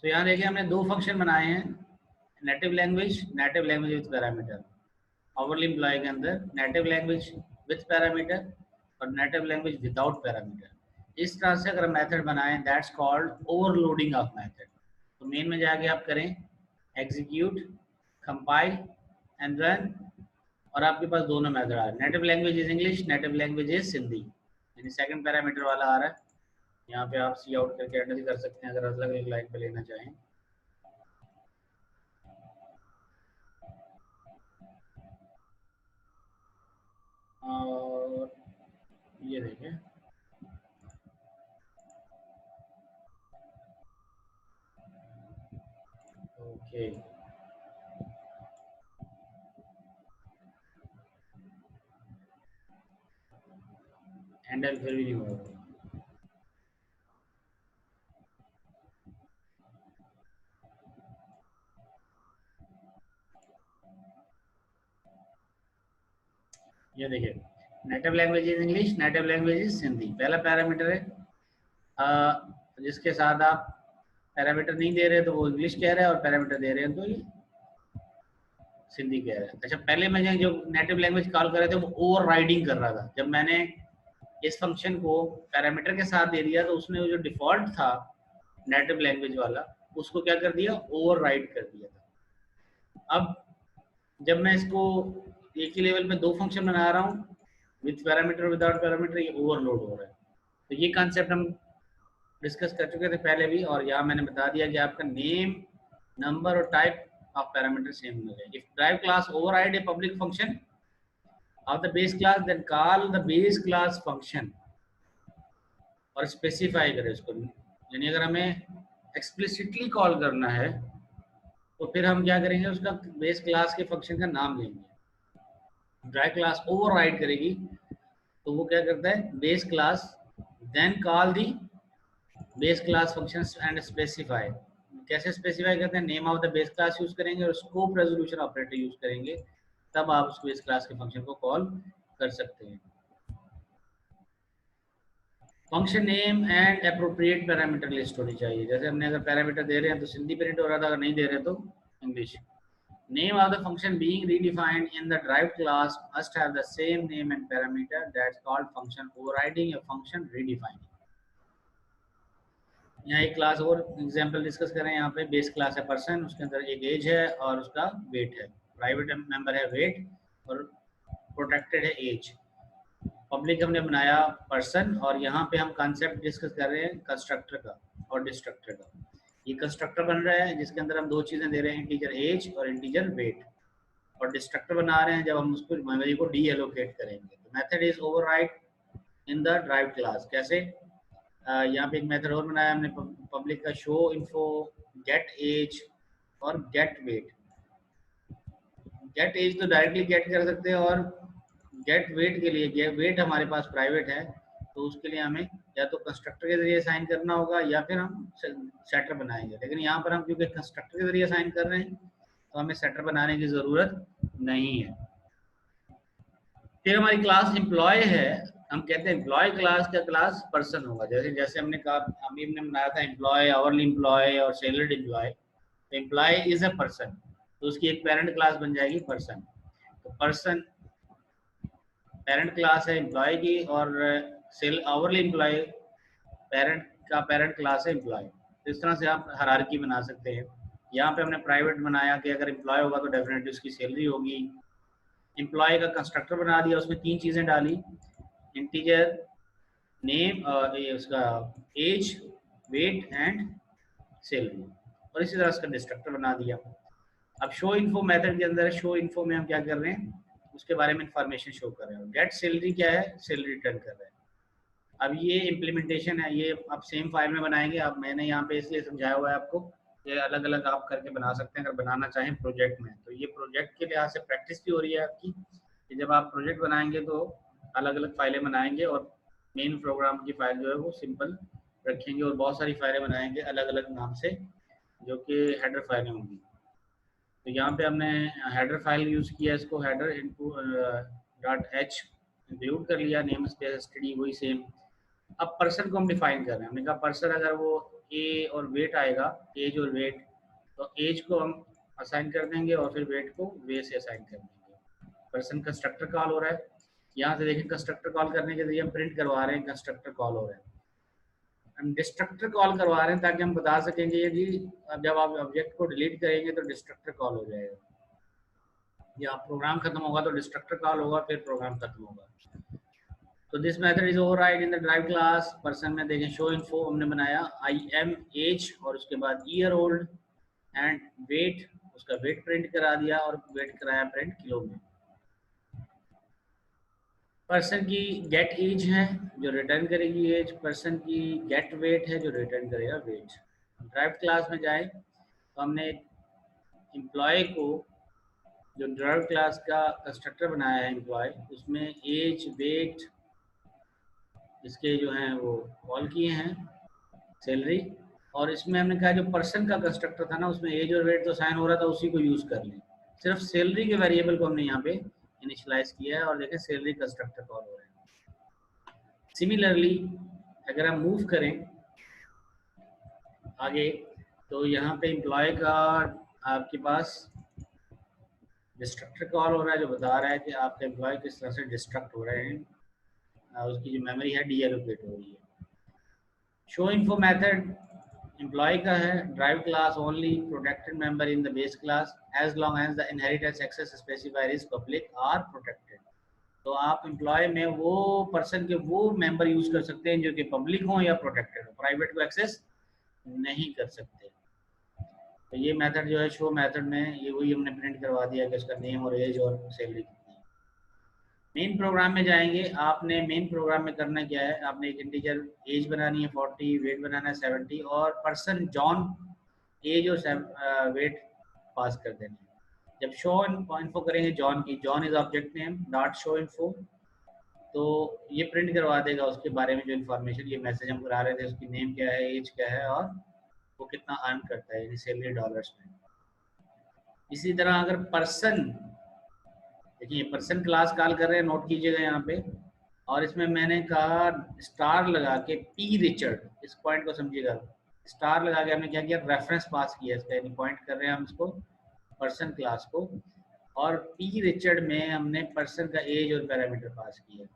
तो यहाँ देखिए हमने दो फंक्शन बनाए हैं, native language with parameter. Overly employ के अंदर नेटिव लैंग्वेज विथ पैरामीटर और नेटिव लैंग्वेज विदाउट पैरामीटर। इस तरह से अगर मेथड बनाएं that's called overloading of method. तो मेन में जाके आप करें एग्जीक्यूट, कंपाइल एंड रन, और आपके पास दोनों मेथड आ रहे हैं। Native language is English, native language is Sindhi, यानी सेकंड पैरामीटर वाला आ रहा है। यहाँ पे आप सी आउट करके एंटर कर सकते हैं अगर अलग अलग लाइन पे लेना चाहें। और ये देखिए ओके, हैंडल फिर भी नहीं होगा। ये देखिए native language is English, native language is Sindhi, पहला पैरामीटर है। जिसके साथ आप पैरामीटर नहीं दे रहे तो वो इंग्लिश कह रहा है, और पैरामीटर दे रहे हैं तो ये सिंधी कह रहा है। अच्छा, पहले मैंने जो नेटिव लैंग्वेज कॉल कर रहे थे वो ओवर राइडिंग कर रहा था। जब मैंने इस फंक्शन को पैरामीटर के साथ दे दिया तो उसने जो डिफॉल्ट था नेटिव लैंग्वेज वाला उसको क्या कर दिया, ओवर राइड कर दिया था। अब जब मैं इसको एक ही लेवल में दो फंक्शन बना रहा हूँ विथ पैरामीटर विदाउट पैरामीटर, ये ओवरलोड हो रहा है। तो ये कॉन्सेप्ट हम डिस्कस कर चुके थे पहले भी, और यहाँ मैंने बता दिया कि आपका नेम, नंबर और टाइप ऑफ पैरामीटर सेम होना चाहिए। If drive class override a public function of the base class, then call the base class function और स्पेसिफाई करें इसको। यानी अगर हमें एक्सप्लिसिटली कॉल करना है तो फिर हम क्या करेंगे, उसका बेस क्लास के फंक्शन का नाम लेंगे। ड्राइव क्लास ओवरराइड करेगी तो वो क्या करता है, base class then call the base class function and specify. कैसे स्पेसिफाई करते हैं, name of the base class use करेंगे और स्कोप रेजोल्यूशन ऑपरेटर यूज करेंगे, तब आप उस बेस क्लास के फंक्शन को कॉल कर सकते हैं। Function name and appropriate parameter list होनी चाहिए। जैसे हमने अगर पैरामीटर दे रहे हैं तो सिंधी प्रिंट हो रहा था, अगर नहीं दे रहे तो English. Name of the function being redefined in the derived class must have the same name and parameter, that's called function overriding या फंक्शन रीडिफाइनिंग। यहाँ एक क्लास और एग्जांपल डिस्कस करें। यहाँ पे बेस क्लास है पर्सन, उसके अंदर एक एज है और उसका वेट है। प्राइवेट मेंबर है वेट और प्रोटेक्टेड है एज। पब्लिक हमने बनाया पर्सन, और यहाँ पे हम कॉन्सेप्ट डिस्कस कर रहे हैं कंस्ट्रक्टर का और डिस्ट्रक्टर का। ये कंस्ट्रक्टर बन रहा है जिसके अंदर हम दो चीजें दे रहे हैं, इंटीजर एज और इंटीजर वेट, और डिस्ट्रक्टर बना रहे हैं जब हम उसको मेमोरी को डी एलोकेट करेंगे। तो method is override in the drive class. कैसे, यहाँ पे एक मेथड और बनाया हमने पब्लिक का, शो इन्फो, गेट एज और गेट वेट। गेट एज तो डायरेक्टली गेट कर सकते हैं, और गेट वेट के लिए, वेट हमारे पास प्राइवेट है तो उसके लिए हमें या तो कंस्ट्रक्टर के जरिए साइन करना होगा या फिर हम सेटर बनाएंगे। लेकिन यहाँ पर हम क्योंकि कंस्ट्रक्टर के जरिए साइन कर रहे हैं तो हमें सेटर बनाने की जरूरत नहीं है। फिर हमारी क्लास एम्प्लॉय है। हम कहते हैं एम्प्लॉय क्लास का क्लास पर्सन होगा। जैसे जैसे हमने कहा, अभी हमने बनाया था एम्प्लॉय, आवरली एम्प्लॉय और सैलरीड एम्प्लॉय। तो एम्प्लॉय इज अ पर्सन, तो उसकी एक पेरेंट क्लास बन जाएगी पर्सन। तो पर्सन पेरेंट क्लास है एम्प्लॉय की, और सेल आवरली एम्प्लॉय पेरेंट का पेरेंट क्लास है एम्प्लॉय। तो इस तरह से आप हायरार्की बना सकते हैं। यहाँ पे हमने प्राइवेट बनाया कि अगर एम्प्लॉय होगा तो डेफिनेटली उसकी सैलरी होगी। एम्प्लॉय का कंस्ट्रक्टर बना दिया, उसमें तीन चीज़ें डाली, इंटीजर नेम, उसका एज, वेट एंड सैलरी, और इसी तरह उसका डिस्ट्रक्टर बना दिया। अब शो इन्फो मेथड के अंदर, शो इन्फो में हम क्या कर रहे हैं, उसके बारे में इंफॉर्मेशन शो कर रहे हैं। गेट सैलरी क्या है, सैलरी रिटर्न कर रहे हैं। अब ये इम्प्लीमेंटेशन है, ये आप सेम फाइल में बनाएंगे। अब मैंने यहाँ पे इसलिए समझाया हुआ है आपको, ये अलग अलग आप करके बना सकते हैं अगर बनाना चाहें प्रोजेक्ट में। तो ये प्रोजेक्ट के लिहाज से प्रैक्टिस भी हो रही है आपकी, कि जब आप प्रोजेक्ट बनाएंगे तो अलग अलग फाइलें बनाएंगे और मेन प्रोग्राम की फाइल जो है वो सिंपल रखेंगे, और बहुत सारी फाइलें बनाएंगे अलग अलग नाम से जो कि हेडर फाइलें होंगी। तो यहाँ पे हमने हेडर फाइल यूज़ किया, इसको हेडर इनटू .h इंक्लूड कर लिया, नेम स्पेस std वही सेम, अब पर्सन को हम डिफाइन कर रहे हैं, हमने कहा पर्सन अगर वो ए और वेट आएगा, एज और वेट, तो एज को हम असाइन कर देंगे और फिर वेट को वे से असाइन कर देंगे। पर्सन कंस्ट्रक्टर कॉल हो रहा है, यहाँ से देखें कंस्ट्रक्टर कॉल करने के लिए हम प्रिंट करवा रहे हैं कंस्ट्रक्टर कॉल हो रहा है। हम डिस्ट्रक्टर कॉल करवा रहे हैं ताकि हम बता सकेंगे यदि अब जब आप ऑब्जेक्ट को डिलीट करेंगे तो डिस्ट्रक्टर कॉल हो जाएगा, या प्रोग्राम खत्म होगा तो डिस्ट्रक्टर कॉल होगा, फिर प्रोग्राम खत्म होगा। तो this method is override in the drive class. Person में देखें शो इन्फो हमने बनाया आई एम एज और उसके बाद ईयर ओल्ड एंड वेट, उसका वेट प्रिंट करा दिया और वेट कराया प्रिंट किलो में। पर्सन की गेट एज है जो रिटर्न करेगी एज, पर्सन की गेट वेट है जो रिटर्न करेगा वेट। ड्राइव क्लास में जाए तो हमने एम्प्लॉय को, जो ड्राइव क्लास का कंस्ट्रक्टर बनाया है एम्प्लॉय, उसमें एज वेट इसके जो हैं वो कॉल किए हैं, सैलरी, और इसमें हमने कहा जो पर्सन का कंस्ट्रक्टर था ना उसमें एज और वेट तो साइन हो रहा था, उसी को यूज़ कर लें। सिर्फ सैलरी के वेरिएबल को हमने यहाँ पे इनिशियलाइज किया है और देखें सैलरी कंस्ट्रक्टर कॉल हो रहा है। सिमिलरली अगर हम मूव करें आगे तो यहाँ पे एम्प्लॉय का आपके पास डिस्ट्रक्टर कॉल हो रहा है जो बता रहा है कि आपके एम्प्लॉय किस तरह से डिस्ट्रक्ट हो रहे हैं, उसकी जो मेमोरी है डीएलोकेट हो रही है। शो इन्फो मेथड एम्प्लॉय का है, drive class only protected member in the base class as long as the inheritance access specifier is public or protected. तो आप एम्प्लॉय में वो पर्सन के वो मेंबर यूज कर सकते हैं जो कि पब्लिक हो या प्रोटेक्टेड हो, प्राइवेट को एक्सेस नहीं कर सकते। तो ये मेथड जो है शो मेथड में ये वही हमने प्रिंट करवा दिया कि उसका नेम और एज और सैलरी कितनी है। मेन प्रोग्राम में जाएंगे, आपने मेन प्रोग्राम में करना क्या है, आपने एक इंटीजर एज बनानी है 40, वेट बनाना है 70 और पर्सन जॉन एज और वेट पास कर देना है। जब शो इन्फो करेंगे जॉन की, John is object name dot show info, तो ये प्रिंट करवा देगा उसके बारे में जो इन्फॉर्मेशन, ये मैसेज हम करा रहे थे, उसकी नेम क्या है, एज क्या है और वो कितना अर्न करता है, यानी सैलरी डॉलर्स में। इसी तरह अगर पर्सन, देखिए पर्सन क्लास कॉल कर रहे हैं, नोट कीजिएगा यहाँ पे, और इसमें मैंने कहा स्टार लगा के पी रिचर्ड, इस पॉइंट को समझिएगा, स्टार लगा के हमने क्या किया, रेफरेंस पास किया इसका, यानी पॉइंट कर रहे हैं हम इसको पर्सन क्लास को, और पी रिचर्ड में हमने पर्सन का एज और पैरामीटर पास किया।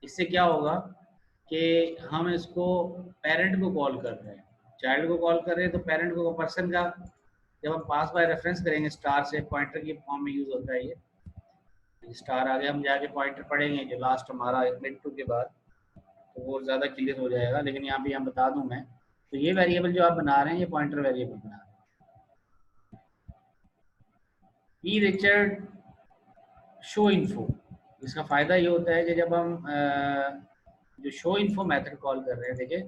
इससे क्या होगा कि हम इसको पेरेंट को कॉल कर रहे हैं, चाइल्ड को कॉल कर रहे हैं, तो पेरेंट को पर्सन का जब हम पास बाय रेफरेंस करेंगे स्टार से, पॉइंटर की फॉर्म में यूज होता है ये स्टार, आगे हम जाके पॉइंटर पढ़ेंगे जो लास्ट हमारा मिनट 2 के बाद, तो वो ज़्यादा क्लियर हो जाएगा, लेकिन यहाँ पे हम बता दूं मैं, तो ये वेरिएबल जो आप बना रहे हैं ये पॉइंटर वेरिएबल बना रहे हैं। पी रिचर्ड शो इन्फो, इसका फ़ायदा ये होता है कि जब हम जो शो इन्फो मेथड कॉल कर रहे हैं, देखिए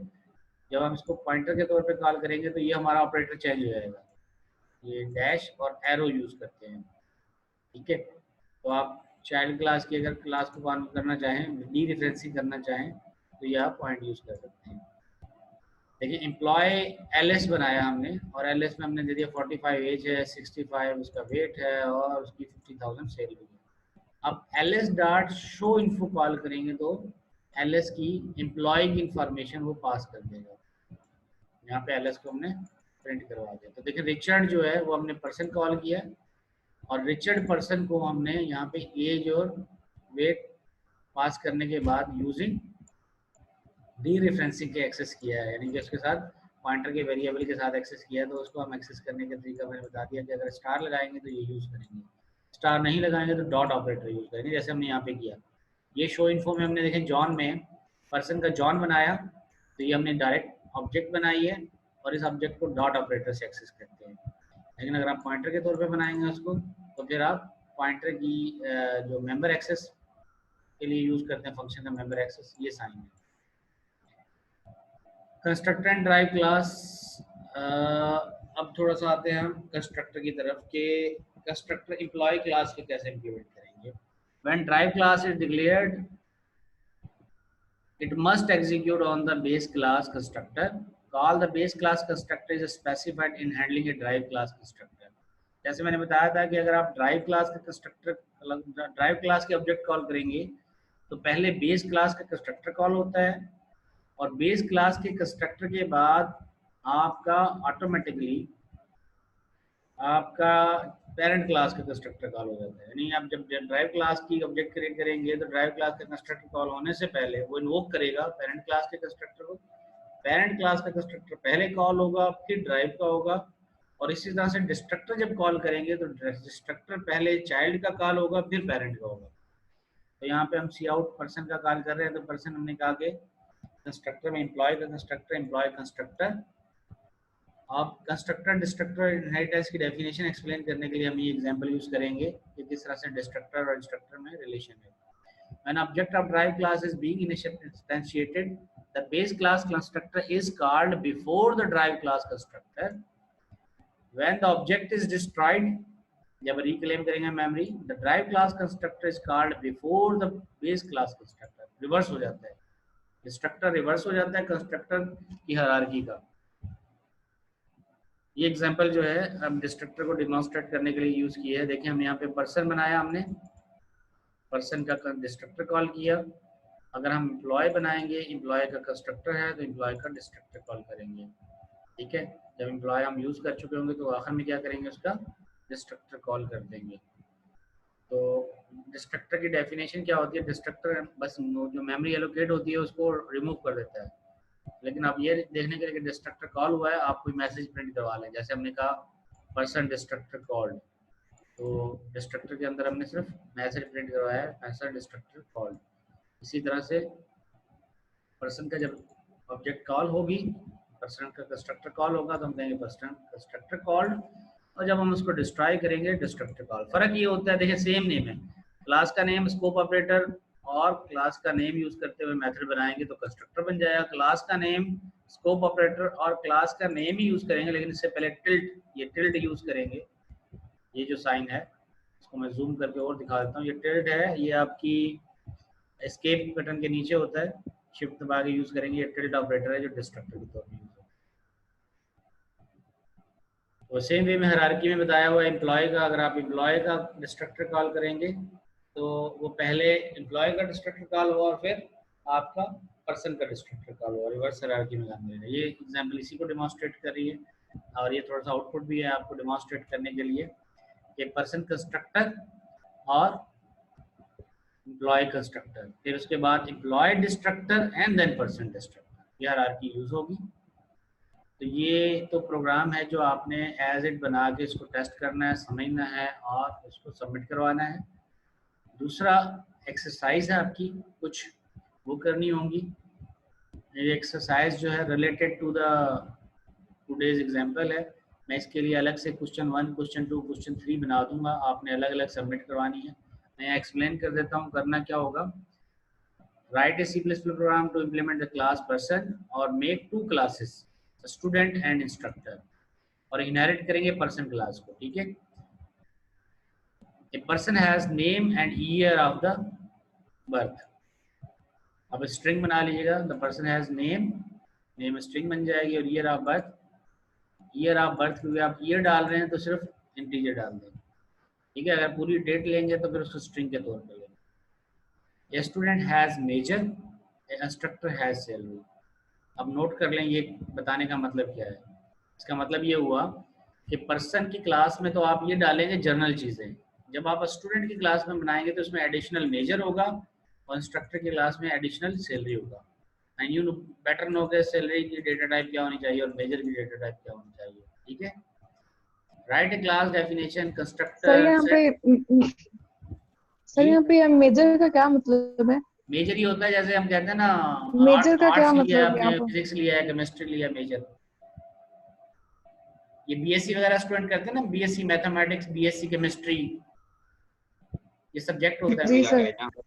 जब हम इसको पॉइंटर के तौर पे कॉल करेंगे तो ये हमारा ऑपरेटर चेंज हो जाएगा, ये डैश और एरो यूज़ करते हैं, ठीक है। तो आप चाइल्ड क्लास की अगर क्लास को कॉल करना चाहें, डी रेफरेंसिंग करना चाहें, तो ये आप पॉइंट यूज़ कर सकते हैं। देखिए एम्प्लॉय एलएस बनाया हमने, और एलएस में हमने दे दिया 45 एज है, 65 उसका वेट है और उसकी 50,000 सैलरी है। अब LS dot show info call करेंगे तो एलएस की एम्प्लॉय की इंफॉर्मेशन वो पास कर देगा, यहाँ पे एलएस को हमने प्रिंट करवा दिया। तो देखिए रिचर्ड जो है वो हमने पर्सन कॉल किया, और रिचर्ड पर्सन को हमने यहाँ पे एज और वेट पास करने के बाद यूजिंग डी रेफरेंसिंग के एक्सेस किया है, यानी कि उसके साथ पॉइंटर के वेरिएबल के साथ एक्सेस किया है। तो उसको हम एक्सेस करने का तरीका मैंने बता दिया कि अगर स्टार लगाएंगे तो ये यूज़ करेंगे, स्टार नहीं लगाएंगे तो डॉट ऑपरेटर यूज़ करेंगे, जैसे हमने यहाँ पे किया। ये शो इन्फो में हमने देखें जॉन में पर्सन का जॉन बनाया, तो ये हमने डायरेक्ट ऑब्जेक्ट बनाई है और इस ऑब्जेक्ट को डॉट ऑपरेटर से एक्सेस करते हैं। लेकिन अगर आप पॉइंटर के तौर पे बनाएंगे उसको, तो फिर आप पॉइंटर की जो मेंबर एक्सेस के लिए यूज़ करते हैं फंक्शन का मेंबर एक्सेस, ये साइन है। कंस्ट्रक्टर एंड ड्राइव क्लास, अब थोड़ा सा आते हैं हम कंस्ट्रक्टर की तरफ के कंस्ट्रक्टर एम्प्लॉय क्लास को कैसे इम्प्लीमेंट करेंगे। When drive class is declared it must execute on the base class constructor. Call the base class constructor is specified in handling a drive class constructor. जैसे मैंने बताया था कि अगर आप ड्राइव क्लास के कंस्ट्रक्टर, ड्राइव क्लास के object call करेंगे तो पहले बेस क्लास का कंस्ट्रक्टर कॉल होता है, और बेस क्लास के कंस्ट्रक्टर के बाद आपका ऑटोमेटिकली आपका पेरेंट क्लास का कंस्ट्रक्टर कॉल हो जाता है। यानी आप जब ड्राइव क्लास की ऑब्जेक्ट क्रिएट करेंगे तो ड्राइव क्लास का कंस्ट्रक्टर कॉल होने से पहले वो इन्वोक करेगा पेरेंट क्लास के कंस्ट्रक्टर को। पेरेंट क्लास का कंस्ट्रक्टर पहले कॉल होगा, फिर ड्राइव का होगा, और इसी तरह से डिस्ट्रक्टर जब कॉल करेंगे तो डिस्ट्रक्टर पहले चाइल्ड का कॉल होगा, फिर पेरेंट का होगा। तो यहाँ पे हम सी आउट पर्सन का कॉल कर रहे हैं, तो पर्सन हमने कहा कि कंस्ट्रक्टर में एम्प्लॉय का कंस्ट्रक्टर, एम्प्लॉय कंस्ट्रक्टर। आप कंस्ट्रक्टर डिस्ट्रक्टर इनहेरिटेंस की डेफिनेशन एक्सप्लेन करने के लिए हम ये एग्जांपल यूज करेंगे कि किस तरह से डिस्ट्रक्टर और इंस्ट्रक्टर में रिलेशन है। When object of drive class is being instantiated, the base class constructor is called before the drive class constructor. When the object is destroyed, जब reclaim करेंगे memory, the drive class constructor is called before the base class constructor. Reverse हो जाता है, destructor reverse हो जाता है constructor की hierarchy का। ये एग्जांपल जो है हम डिस्ट्रक्टर को डिमॉन्स्ट्रेट करने के लिए यूज किए हैं। देखिए हम यहाँ पे पर्सन बनाया, हमने पर्सन का डिस्ट्रक्टर कॉल किया। अगर हम एम्प्लॉय बनाएंगे, एम्प्लॉय का कंस्ट्रक्टर है तो एम्प्लॉय का डिस्ट्रक्टर कॉल करेंगे। ठीक है, जब एम्प्लॉय हम यूज कर चुके होंगे तो आखिर में क्या करेंगे, उसका डिस्ट्रक्टर कॉल कर देंगे। तो डिस्ट्रक्टर की डेफिनेशन क्या होती है, डिस्ट्रक्टर बस जो मेमोरी एलोकेट होती है उसको रिमूव कर देता है। लेकिन आप ये देखने के लिए कि डिस्ट्रक्टर कॉल हुआ है, आप कोई मैसेज प्रिंट करवा लें। जैसे हमने कहा पर्सन डिस्ट्रक्टर कॉल्ड, तो डिस्ट्रक्टर के अंदर हमने सिर्फ मैसेज प्रिंट करवाया है, पर्सन डिस्ट्रक्टर कॉल्ड। इसी तरह से पर्सन का जब ऑब्जेक्ट कॉल होगी, पर्सन का कंस्ट्रक्टर कॉल होगा तो हम कहेंगे पर्सन कंस्ट्रक्टर कॉल्ड, और जब हम उसको डिस्ट्रॉय करेंगे डिस्ट्रक्टर कॉल। फर्क ये होता है, देखिए सेम नेम है, क्लास का नेम स्कोप ऑपरेटर और क्लास का नेम यूज करते हुए मेथड बनाएंगे तो कंस्ट्रक्टर बन जाएगा। क्लास का नेम स्कोप ऑपरेटर और क्लास का नेम ही यूज करेंगे, लेकिन इससे पहले टिल्ड, ये टिल्ड यूज करेंगे। ये जो साइन है इसको मैं जूम करके और दिखा देता हूँ। ये टिल्ड है, ये आपकी एस्केप बटन के नीचे होता है, शिफ्ट दबा के यूज करेंगे। ये टिल्ड ऑपरेटर है जो डिस्ट्रक्टर के तौर पर यूज होता है। तो सेम वे में हायरार्की में बताया हुआ एम्प्लॉय का, अगर आप एम्प्लॉय का डिस्ट्रक्टर कॉल करेंगे तो वो पहले एम्प्लॉय का डिस्ट्रक्टर कॉल हुआ और फिर आपका पर्सन का डिस्ट्रक्टर कॉल हुआ, रिवर्स हायरार्की में काम करेगा। ये एग्जांपल इसी को डिमॉन्स्ट्रेट कर रही है, और ये थोड़ा सा आउटपुट भी है आपको डिमॉन्स्ट्रेट करने के लिए कि पर्सन कंस्ट्रक्टर और एम्प्लॉय कंस्ट्रक्टर, फिर उसके बाद employ destructor and then person destructor, ये हायरार्की यूज होगी। तो ये तो प्रोग्राम है जो आपने एज इट बना के इसको टेस्ट करना है, समझना है और उसको सबमिट करवाना है। दूसरा एक्सरसाइज है आपकी, कुछ वो करनी होंगी। ये एक्सरसाइज जो है related to the today's example है। मैं इसके लिए अलग से क्वेश्चन 1, क्वेश्चन 2, क्वेश्चन 3 बना दूंगा, आपने अलग अलग सबमिट करवानी है। मैं एक्सप्लेन कर देता हूँ करना क्या होगा। Write a C++ program to implement the class person और make 2 classes student and instructor, और इनहेरिट करेंगे पर्सन क्लास को। ठीक है, a person has name and year of the birth. अब स्ट्रिंग बना लीजिएगा, the person has name, name string बन जाएगी, और year of birth, year of birth क्योंकि आप ईयर डाल रहे हैं तो सिर्फ इंटीजर डाल दें। ठीक है, अगर पूरी डेट लेंगे तो फिर उसको स्ट्रिंग के तौर पर लेंगे। A student has major, a instructor has salary. अब नोट कर लें ये बताने का मतलब क्या है। इसका मतलब ये हुआ कि पर्सन की क्लास में तो आप ये डालेंगे जनरल चीज़ें, जब आप स्टूडेंट की क्लास में बनाएंगे तो उसमें एडिशनल मेजर होगा और इंस्ट्रक्टर की क्लास में एडिशनल सैलरी होगा। एंड यू बेटर नो के सैलरी की डेटा टाइप क्या होनी चाहिए और मेजर की डेटा टाइप क्या होनी चाहिए। ठीक है, राइट ए क्लास डेफिनेशन कंस्ट्रक्टर सर यहाँ पे मेजर का क्या मतलब है? मेजर ही होता है, जैसे हम कहते हैं ना मेजर का क्या आर्ट्स लिया है मतलब आपने, यहाँ पर? फिजिक्स लिया है, केमिस्ट्री लिया, मेजर। ये बीएससी वगैरह स्टूडेंट करते हैं ना, बीएससी मैथमेटिक्स, बीएससी केमिस्ट्री, ये सब्जेक्ट होता है जी मेजर। सर।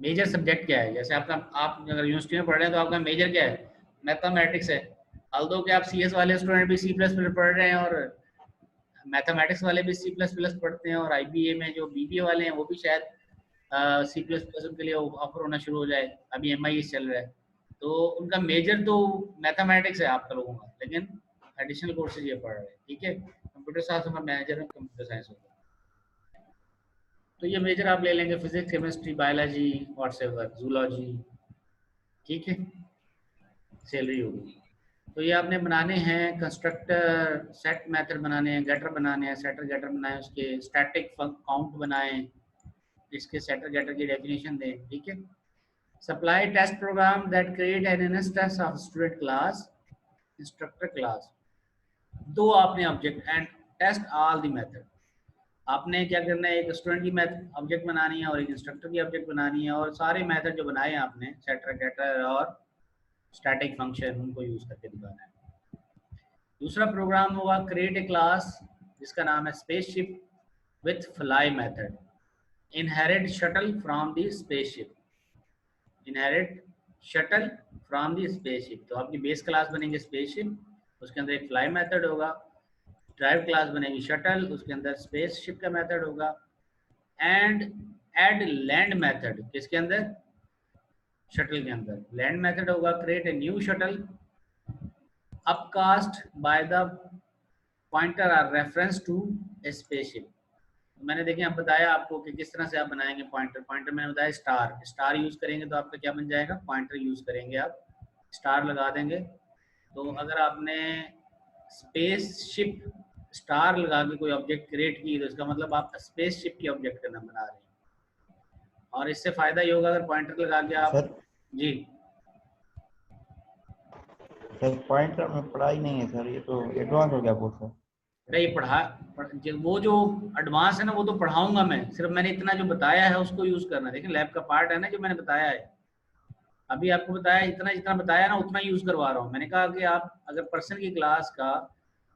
मेजर सब्जेक्ट क्या है, जैसे आपका, आप अगर यूनिवर्सिटी में पढ़ रहे हैं तो आपका मेजर क्या है, मैथमेटिक्स है। ऑल्दो कि आप सीएस वाले स्टूडेंट भी C++ पढ़ रहे हैं और मैथमेटिक्स वाले भी C++ पढ़ते हैं, और आईबीए में जो बीबीए वाले हैं वो भी शायद C++ उनके लिए ऑफर होना शुरू हो जाए, अभी MIS चल रहा है। तो उनका मेजर तो मैथमेटिक्स है आपका लोगों का, लेकिन एडिशनल कोर्सेज ये पढ़ रहे हैं। ठीक है, कंप्यूटर साइंस में मेजर में कंप्यूटर साइंस होगा, तो ये मेजर आप ले लेंगे, physics, chemistry, biology, whatsoever, zoology, ठीक है, सैलरी होगी। तो ये आपने बनाने हैं कंस्ट्रक्टर, सेट मेथड बनाने हैं, गेटर बनाने हैं, सेटर गेटर बनाए, उसके स्टैटिक काउंट बनाएं, इसके सेटर गेटर की डेफिनेशन दें। ठीक है, supply test program that create an instance of student class, instructor class. दो आपने object and test all the method. आपने क्या करना है, एक स्टूडेंट की मेथड ऑब्जेक्ट बनानी है और एक इंस्ट्रक्टर की ऑब्जेक्ट बनानी है, और सारे मेथड जो बनाए हैं आपने सेटर गेटर और स्टैटिक फंक्शन, उनको यूज करके दिखाना है। दूसरा प्रोग्राम होगा क्रिएट ए क्लास जिसका नाम है spaceship with fly method, inherit shuttle from the spaceship, inherit shuttle from the spaceship. तो आपकी बेस क्लास बनेगी स्पेसशिप, उसके अंदर एक फ्लाई मेथड होगा, ड्राइव क्लास बनेगी शटल, उसके अंदर स्पेसशिप का मेथड होगा, एंड एड लैंड मेथड किसके अंदर, शटल के अंदर। लैंड मेथड होगा create a new shuttle upcast by the pointer or reference to a spaceship. मैंने देखें अब बताया आपको कि किस तरह से आप बनाएंगे पॉइंटर। पॉइंटर मैंने बताया स्टार, स्टार यूज करेंगे तो आपका क्या बन जाएगा, पॉइंटर यूज करेंगे, आप स्टार लगा देंगे। तो अगर आपने स्पेसशिप स्टार लगा के कोई ऑब्जेक्ट क्रिएट की तो इसका मतलब आप स्पेसशिप की ऑब्जेक्ट का नाम बना रहे हैं। और इससे फायदा ये होगा अगर पॉइंटर लगा के आप सर जी सर पॉइंटर में पढ़ाई नहीं है सर, ये तो एडवांस हो गया बहुत सर। नहीं वो जो एडवांस है ना वो तो पढ़ाऊंगा मैं, सिर्फ मैंने इतना जो बताया है उसको यूज करना। देखिए लैब का पार्ट है ना जो मैंने बताया है, अभी आपको बताया इतना जितना बताया ना उतना यूज करवा रहा हूँ। मैंने कहा कि आप अगर पर्सन की क्लास का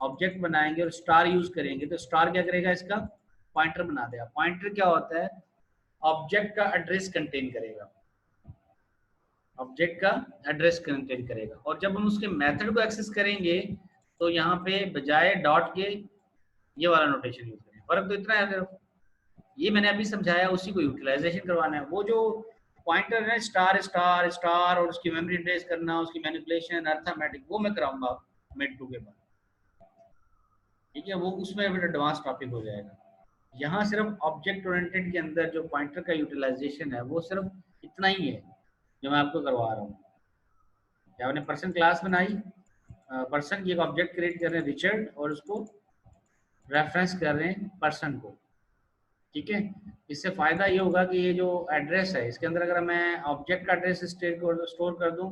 ऑब्जेक्ट बनाएंगे और स्टार यूज करेंगे तो स्टार क्या करेगा, इसका पॉइंटर बना देगा। पॉइंटर क्या होता है, ऑब्जेक्ट का एड्रेस कंटेन करेगा, ऑब्जेक्ट का एड्रेस कंटेन करेगा। और जब हम उसके मेथड को एक्सेस करेंगे तो यहाँ पे बजाय डॉट के ये वाला नोटेशन यूज करें। फर्क तो इतना है, अगर ये मैंने अभी समझाया उसी को यूटिलाइजेशन करवाना है। वो जो पॉइंटर है स्टार स्टार स्टार और उसकी मेमोरी ट्रेस करना, उसकी मैनिपुलेशन अर्थमेटिक, वो मैं कराऊंगा मिड 2 के बाद। ठीक है, वो उसमें फिर एडवांस टॉपिक हो जाएगा। यहाँ सिर्फ ऑब्जेक्ट ओरिएंटेड के अंदर जो पॉइंटर का यूटिलाइजेशन है वो सिर्फ इतना ही है जो मैं आपको करवा रहा हूँ। क्या आपने पर्सन क्लास बनाई, पर्सन की एक ऑब्जेक्ट क्रिएट कर रहे हैं रिचर्ड और उसको रेफरेंस कर रहे हैं पर्सन को। ठीक है, इससे फायदा ये होगा कि ये जो एड्रेस है इसके अंदर अगर मैं ऑब्जेक्ट का एड्रेस स्टोर कर दूं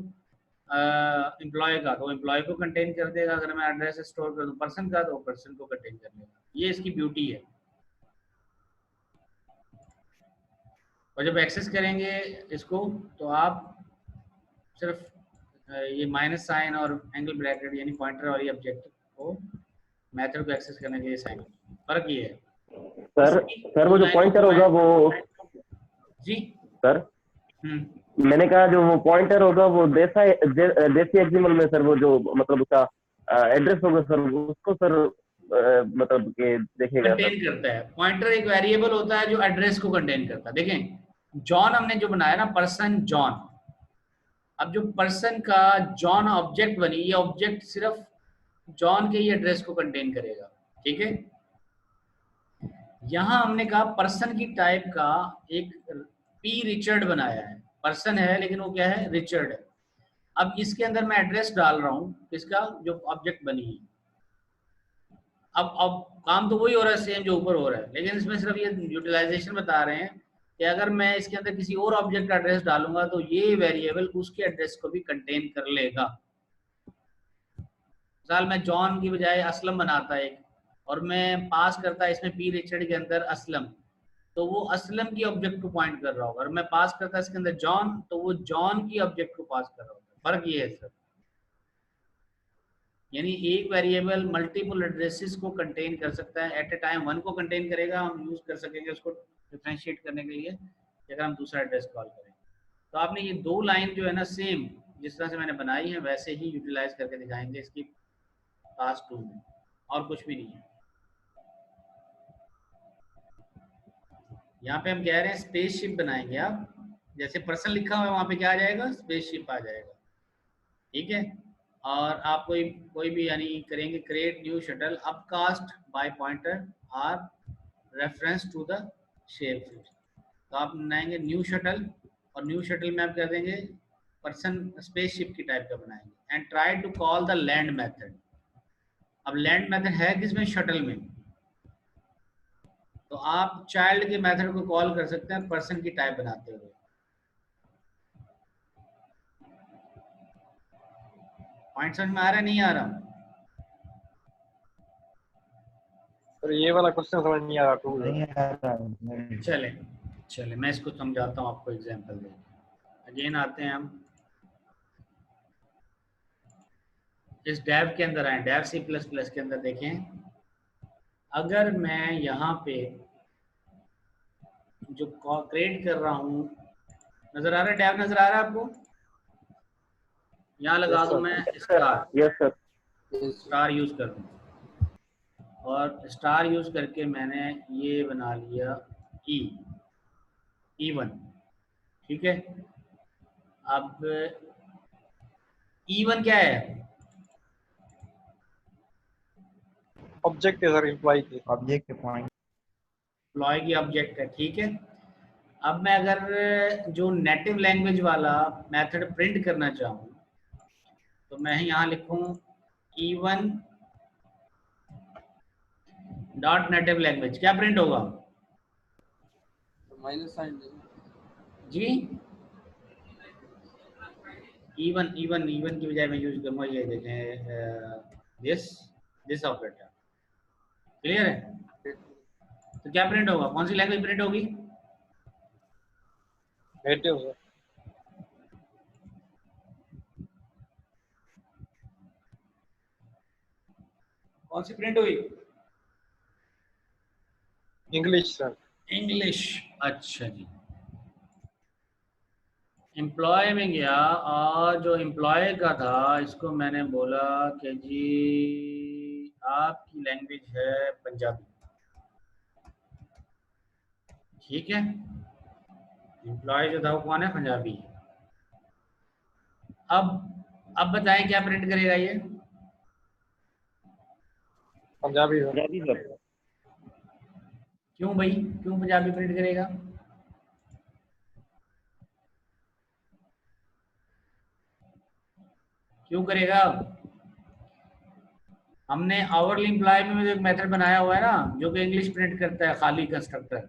एम्प्लॉय का तो एम्प्लॉय को कंटेन कर देगा, अगर मैं एड्रेस स्टोर कर दूं पर्सन का तो पर्सन को कंटेन कर लेगा। ये इसकी ब्यूटी है। और जब एक्सेस करेंगे इसको तो आप सिर्फ ये माइनस साइन और एंगल ब्रैकेट यानी पॉइंटर वाली ऑब्जेक्ट को मेथड को एक्सेस करने के लिए साइन, फर्क ये है। सर वो जो पॉइंटर होगा वो जी सर मैंने कहा जो वो पॉइंटर होगा वो देसी एक्सिमल में सर वो जो मतलब उसका एड्रेस होगा सर उसको सर मतलब के देखेगा कंटेन करता है। पॉइंटर एक वेरिएबल होता है जो एड्रेस को कंटेन करता है। देखें जॉन हमने जो बनाया ना पर्सन जॉन, अब जो पर्सन का जॉन ऑब्जेक्ट बनी, ये ऑब्जेक्ट सिर्फ जॉन के ही एड्रेस को कंटेन करेगा। ठीक है, यहां हमने कहा पर्सन की टाइप का एक पी रिचर्ड बनाया है, पर्सन है लेकिन वो क्या है, रिचर्ड है। अब इसके अंदर मैं एड्रेस डाल रहा हूं इसका जो ऑब्जेक्ट बनी है। अब काम तो वही हो रहा है सेम जो ऊपर हो रहा है, लेकिन इसमें सिर्फ ये यूटिलाइजेशन बता रहे हैं कि अगर मैं इसके अंदर किसी और ऑब्जेक्ट का एड्रेस डालूंगा तो ये वेरिएबल उसके एड्रेस को भी कंटेन कर लेगा। मिसाल मैं जॉन की बजाय असलम बनाता है और मैं पास करता है इसमें पी रिचर्ड के अंदर असलम, तो वो असलम की ऑब्जेक्ट को पॉइंट कर रहा होगा। और मैं पास करता इसके अंदर जॉन तो वो जॉन की ऑब्जेक्ट को पास कर रहा होगा। फर्क ये है सर, यानी एक वेरिएबल मल्टीपल एड्रेसेस को कंटेन कर सकता है। एट ए टाइम वन को कंटेन करेगा, हम यूज कर सकेंगे उसको डिफरेंशिएट करने के लिए अगर हम दूसरा एड्रेस कॉल करें। तो आपने ये दो लाइन जो है ना सेम जिस तरह से मैंने बनाई है वैसे ही यूटिलाइज करके दिखाएंगे इसकी क्लास 2 में, और कुछ भी नहीं है। यहाँ पे हम कह रहे हैं स्पेसशिप बनाएंगे। आप जैसे पर्सन लिखा हुआ है वहां पे क्या आ जाएगा, स्पेसशिप आ जाएगा। ठीक है, और आप कोई भी यानी करेंगे create new shuttle upcast by pointer or reference to the shape. तो आप बनाएंगे न्यू शटल और न्यू शटल में आप कर देंगे पर्सन स्पेसशिप की टाइप का बनाएंगे and try to call the land method. अब लैंड मेथड है किसमें, शटल में, तो आप चाइल्ड के मेथड को कॉल कर सकते हैं पर्सन की टाइप बनाते हुए। पॉइंट समझ में आ रहा है, नहीं आ रहा? सर ये वाला क्वेश्चन समझ नहीं आ रहा टू नहीं आ रहा है, नहीं। चले चले मैं इसको समझाता हूँ आपको एग्जांपल दे। अगेन आते हैं हम इस डेव के अंदर आए, डेव C++ के अंदर देखें। अगर मैं यहाँ पे जो क्रिएट कर रहा हूँ, नजर आ रहा है डेव, नजर आ रहा है आपको? यहाँ लगा दूं मैं star, yes sir. Star use कर दूं और स्टार यूज करके मैंने ये बना लिया E1, ठीक है। अब E1 क्या है? ऑब्जेक्ट है सर एम्प्लॉय की। ऑब्जेक्ट पॉइंट एम्प्लॉय की ऑब्जेक्ट है, ठीक है। अब मैं अगर जो नेटिव लैंग्वेज वाला मेथड प्रिंट करना चाहूँ तो मैं यहाँ लिखूँ E1 डॉट नेटिव लैंग्वेज, क्या प्रिंट होगा माइनस साइन जी? E1 की बजाय मैं यूज करूँगा ये देखें दिस ऑपरेटर, क्लियर है? तो क्या प्रिंट होगा, कौन सी लैंग्वेज प्रिंट होगी? Native sir. कौन सी प्रिंट हुई? English sir. इंग्लिश, अच्छा जी। एम्प्लॉय में गया और जो एम्प्लॉय का था इसको मैंने बोला कि जी आपकी लैंग्वेज है पंजाबी, ठीक है। एम्प्लॉय जो था वो कौन है, पंजाबी। अब बताएं क्या प्रिंट करेगा ये? पंजाबी सर। पंजाबी सर। क्यों भाई, क्यों पंजाबी प्रिंट करेगा? क्यों करेगा? हमने आवरली एम्प्लॉय में जो एक मेथड बनाया हुआ है ना जो कि इंग्लिश प्रिंट करता है, खाली कंस्ट्रक्टर।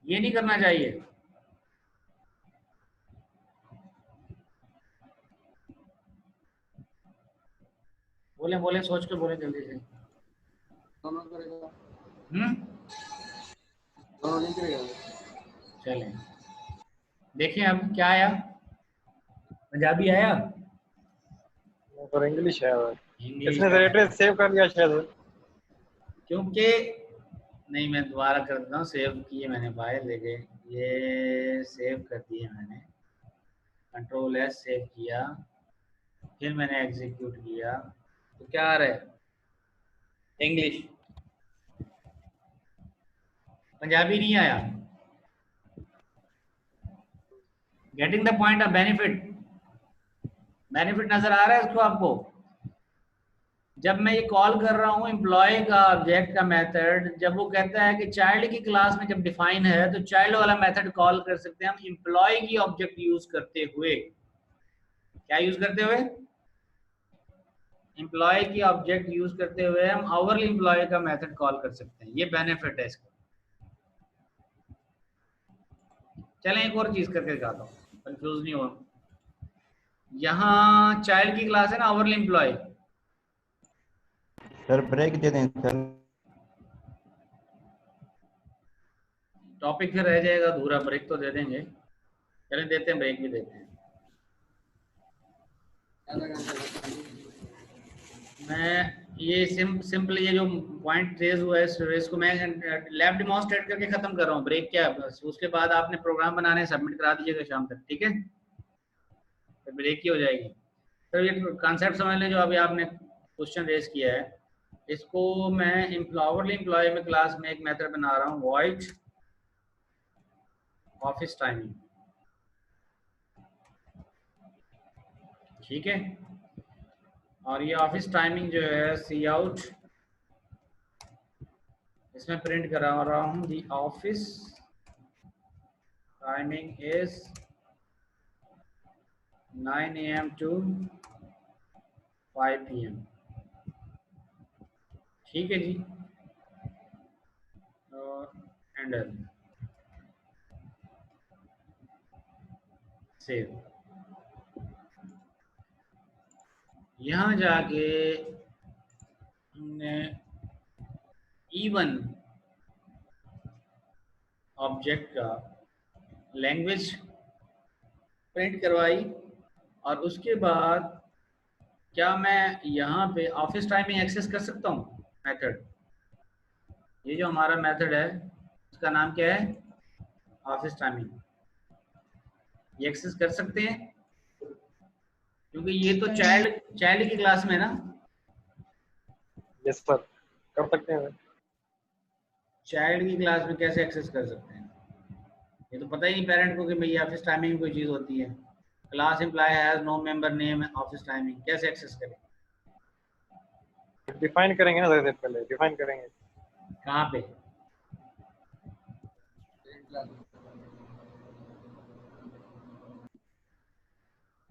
ये नहीं करना चाहिए। बोले बोले सोच के बोले जल्दी से। दोनों करेगा। हम्म, दोनों नहीं करेगा। चलें देखें अब क्या आया, पंजाबी आया, सर इंग्लिश है सर। इंग्लिश इसने सर एड्रेस सेव कर लिया शायद। क्योंकि नहीं, मैं दोबारा कर देता हूँ, सेव किए मैंने फाइल, देखे ये सेव कर दिए मैंने, कंट्रोल एस सेव किया, फिर मैंने एग्जीक्यूट किया तो क्या आ रहा है, इंग्लिश, पंजाबी नहीं आया। Getting the point of benefit, benefit नजर आ रहा है इसको आपको? जब मैं ये कॉल कर रहा हूँ एम्प्लॉय का ऑब्जेक्ट का मेथड, जब वो कहता है कि चाइल्ड की क्लास में जब डिफाइन है तो चाइल्ड वाला मेथड कॉल कर सकते हैं हम एम्प्लॉय की ऑब्जेक्ट यूज करते हुए। क्या यूज करते हुए? एम्प्लॉय की ऑब्जेक्ट यूज करते हुए हम आवरली एम्प्लॉय का मेथड कॉल कर सकते हैं। ये बेनिफिट है इसका। चलें एक और चीज करके दिखाता हूँ, कंफ्यूज नहीं हो। यहाँ चाइल्ड की क्लास है ना आवरली एम्प्लॉय, सर ब्रेक दे दें सर। टॉपिक फिर रह जाएगा अधूरा, ब्रेक तो दे देंगे। चलें देते हैं, ब्रेक भी देते हैं। मैं ये सिंपल ये जो पॉइंट रेज हुआ है इसको मैं लैब डिमॉन्स्ट्रेट करके खत्म कर रहा हूँ। ब्रेक क्या है बस, उसके बाद आपने प्रोग्राम बनाने सबमिट करा दीजिएगा शाम तक, ठीक है? फिर ब्रेक की हो जाएगी। तो ये कॉन्सेप्ट समझ लें जो अभी आपने क्वेश्चन रेज किया है। इसको मैं आवरली एम्प्लॉय में क्लास में एक मेथड बना रहा हूँ, वॉइड ऑफिस टाइमिंग, ठीक है। और ये ऑफिस टाइमिंग जो है सी आउट, इसमें प्रिंट करा रहा हूँ the office timing is 9 AM to 5 PM। ठीक है जी। Handle save. यहाँ जाके हमने E1 ऑब्जेक्ट का लैंग्वेज प्रिंट करवाई, और उसके बाद क्या मैं यहाँ पे ऑफिस टाइमिंग एक्सेस कर सकता हूँ? मेथड, ये जो हमारा मेथड है उसका नाम क्या है? Office timing. ये एक्सेस कर सकते हैं क्योंकि ये तो चाइल्ड की क्लास में ना। यस सर, कर सकते हैं। चाइल्ड की क्लास में कैसे एक्सेस कर सकते हैं? ये तो पता ही नहीं पेरेंट को कि भाई ऑफिस टाइमिंग कोई चीज़ होती है। Class employ has no member name office timing, कैसे एक्सेस करें? डिफाइन करेंगे ना सर, पहले डिफाइन करेंगे। कहाँ पे?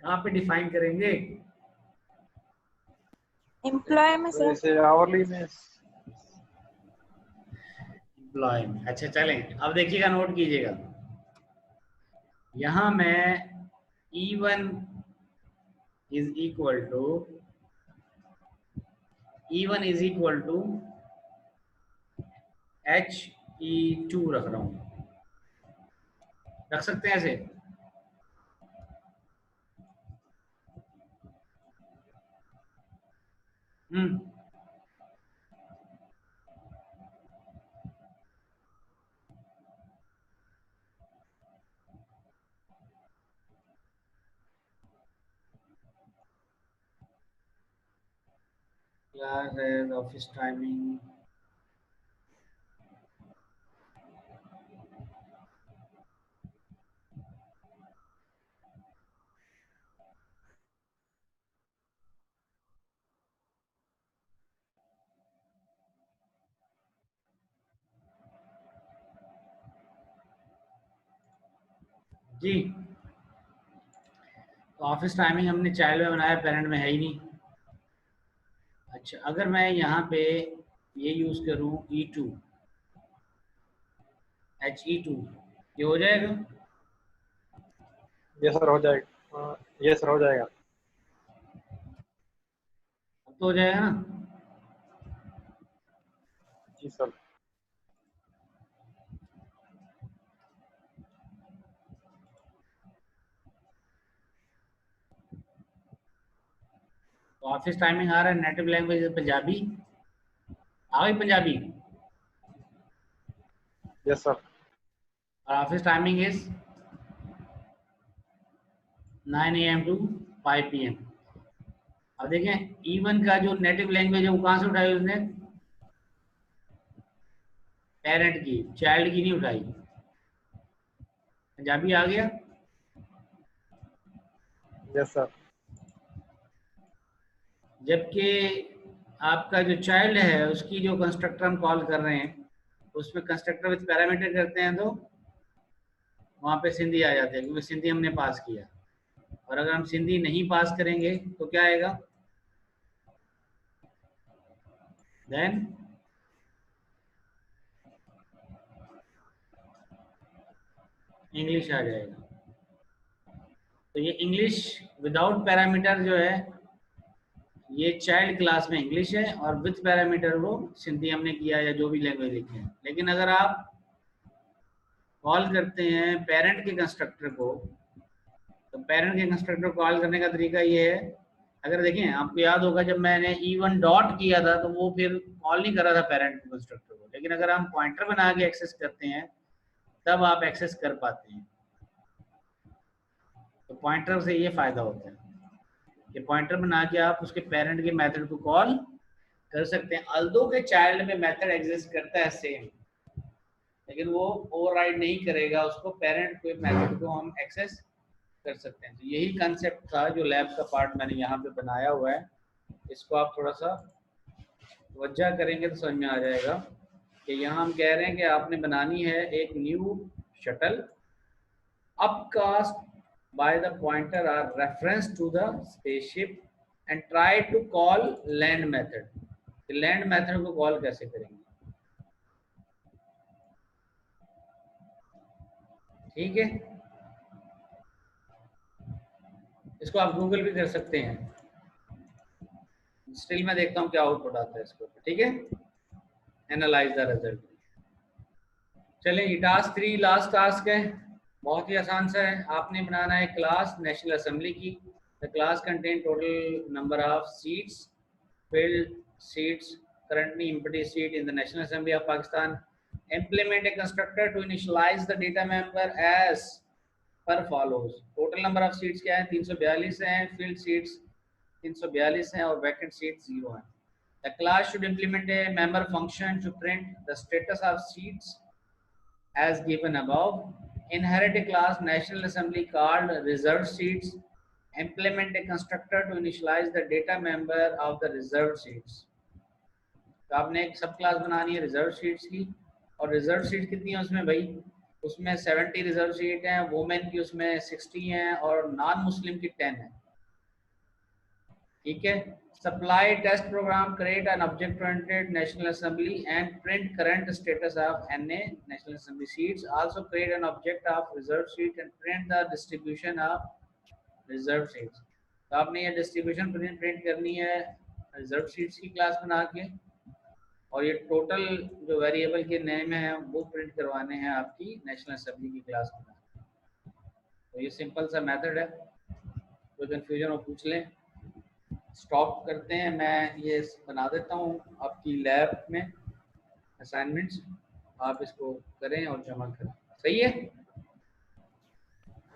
कहाँ पे डिफाइन करेंगे? एम्प्लॉय में सर। जैसे आवरली में। एम्प्लॉय में। अच्छा चलें, अब देखिएगा, नोट कीजिएगा। यहाँ मैं E1 is equal to HE2 रख रहा हूँ। रख सकते हैं ऐसे? क्लास है ऑफिस टाइमिंग। जी, तो ऑफिस टाइमिंग हमने चाइल्ड में बनाया, पेरेंट में है ही नहीं। अच्छा, अगर मैं यहाँ पे ये यूज करूँ E2, HE2, ये हो जाएगा? यस सर, हो जाएगा। यस सर, हो जाएगा। अब तो हो जाएगा ना? जी सर। तो ऑफिस टाइमिंग आ रहा है, नेटिव लैंग्वेज पंजाबी आ गई, पंजाबी। Yes sir. और office timing is 9 AM to 5 PM। अब देखें, E1 का जो नेटिव लैंग्वेज है वो कहाँ से उठाई उसने? पेरेंट की, चाइल्ड की नहीं उठाई। पंजाबी आ गया। Yes sir. जबकि आपका जो चाइल्ड है उसकी जो कंस्ट्रक्टर हम कॉल कर रहे हैं उसमें कंस्ट्रक्टर विद पैरामीटर करते हैं तो वहाँ पे सिंधी आ जाते हैं, क्योंकि सिंधी हमने पास किया। और अगर हम सिंधी नहीं पास करेंगे तो क्या आएगा? देन इंग्लिश आ जाएगा। तो ये इंग्लिश विदाउट पैरामीटर जो है ये चाइल्ड क्लास में इंग्लिश है, और विथ पैरामीटर वो सिंधी हमने किया या जो भी लैंग्वेज लिखे हैं। लेकिन अगर आप कॉल करते हैं पेरेंट के कंस्ट्रक्टर को, तो पेरेंट के कंस्ट्रक्टर को कॉल करने का तरीका ये है, अगर देखें आपको याद होगा जब मैंने E1 डॉट किया था तो वो फिर कॉल नहीं कर रहा था पेरेंट के कंस्ट्रक्टर को, लेकिन अगर हम पॉइंटर बना के एक्सेस करते हैं तब आप एक्सेस कर पाते हैं। तो पॉइंटर से ये फायदा होता है कि पॉइंटर बना के आप उसके पेरेंट के मेथड को कॉल कर सकते हैं। अल्दो के चाइल्ड में मेथड एग्जिस्ट करता है सेम, लेकिन वो ओवरराइड नहीं करेगा उसको, पेरेंट के मेथड को हम एक्सेस कर सकते हैं। तो यही कंसेप्ट था जो लैब का पार्ट मैंने यहाँ पे बनाया हुआ है। इसको आप थोड़ा सा तवज्जो करेंगे तो समझ में आ जाएगा कि यहाँ हम कह रहे हैं कि आपने बनानी है एक new shuttle upcast by the pointer are reference to the spaceship and try to call land method. Land method को कॉल कैसे करेंगे? ठीक है, इसको आप गूगल भी कर सकते हैं। स्टिल मैं देखता हूँ क्या आउटपुट आता है इसको। ठीक है, एनालाइज द रिजल्ट। चलिए ये टास्क 3 लास्ट टास्क है, बहुत ही आसान सा है। आपने बनाना है क्लास नेशनल असेंबली की। The class contain total number of seats, filled seats, currently empty seat in the National Assembly of Pakistan. Implement a constructor to initialize the data member as per follows. Total number of seats क्या है? 342 हैं, filled seats 342 हैं और vacant seats 0 हैं। The class should implement a member function to print the status of seats as given above. Inherit a class National Assembly called reserved seats. Implement a constructor to initialize the data member of the reserved seats. तो आपने एक सब class बनानी है reserve seats की, और reserve seat कितनी है उसमें भाई? उसमें 70 रिजर्व सीट हैं, वुमेन की उसमें 60 हैं और नॉन मुस्लिम की 10 है। ठीक है, supply test program, create an object oriented national assembly and print current status of NA national assembly seats. Also create an object of reserve seat and print the distribution of reserve seats. तो आपने ये distribution print करनी है reserve seats की class बना के, और ये टोटल जो वेरिएबल के नेम है वो प्रिंट करवाने हैं आपकी नेशनल असेंबली की क्लास बना के। तो ये सिंपल सा मेथड है, कोई कंफ्यूजन हो पूछ लें। स्टॉप करते हैं, मैं ये बना देता हूँ आपकी लैब में असाइनमेंट्स, आप इसको करें और जमा करें। सही है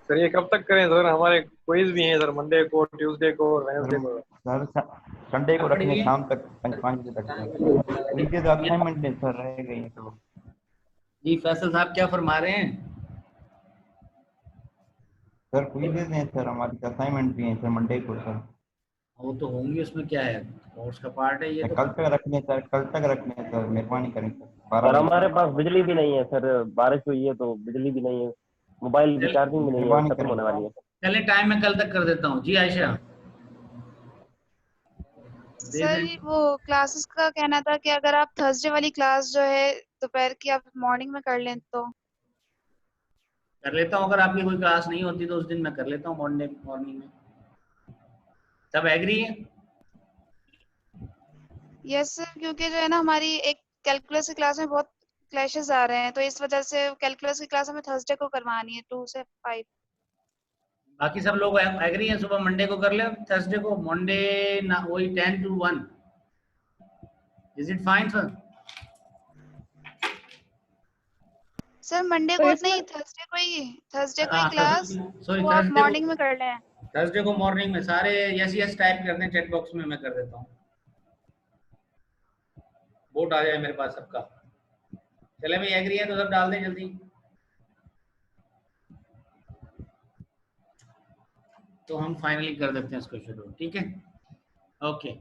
सर ये कब तक करें सर? हमारे क्विज भी हैं सर, मंडे को, ट्यूसडे को और वेडनेसडे को। सर संडे को रखने शाम तक 5 बजे तक सर। इनके तो असाइनमेंट नहीं सर रह गई है तो। जी फैसल साहब क्या फरमा रहे हैं? सर क्विज़ेस हैं सर, हमारी असाइनमेंट भी हैं सर मंडे को सर। वो तो होंगी, उसमें क्या है, कोर्स का पार्ट है ये तो। कल तक रखने सर, कल तक रखने सर, मेहरबानी करें सर। 12 सर बजे हमारे पास बिजली भी नहीं है सर, बारिश हुई है तो बिजली भी नहीं है, मोबाइल की चार्जिंग भी नहीं है, मेहरबानी खत्म करें। होने वाली है। चले टाइम मैं कल तक कर देता हूँ। जी आयशा। सर वो क्लासेस का कहना था कि अगर आप थर्सडे वाली क्लास जो है दोपहर की आप मॉर्निंग में कर लें तो। कर लेता हूँ, अगर आपकी कोई क्लास नहीं होती तो उस दिन मैं कर लेता हूँ मॉर्निंग में। सब एग्री है? यस सर, क्योंकि जो है ना हमारी एक कैलकुलस की क्लास में बहुत क्लैशेस आ रहे हैं, तो इस वजह से कैलकुलस की क्लास हमें थर्सडे को करवानी है 2 से 5। बाकी सब लोग एग्री हैं, सुबह मंडे को कर ले, थर्सडे को मंडे ना वही 10 to 1। Is it fine sir? Sir Monday को नहीं, थर्सडे को ही क्लास सॉरी वो आप मॉर्निंग में कर लें। थर्सडे को मॉर्निंग में सारे यस यस टाइप कर दें चैट बॉक्स में, मैं कर देता हूँ। वोट आ जाए मेरे पास सबका। चले भाई एग्री है तो सब डाल दें जल्दी। तो हम फाइनली कर देते हैं इसको शुरू। ठीक है, ओके।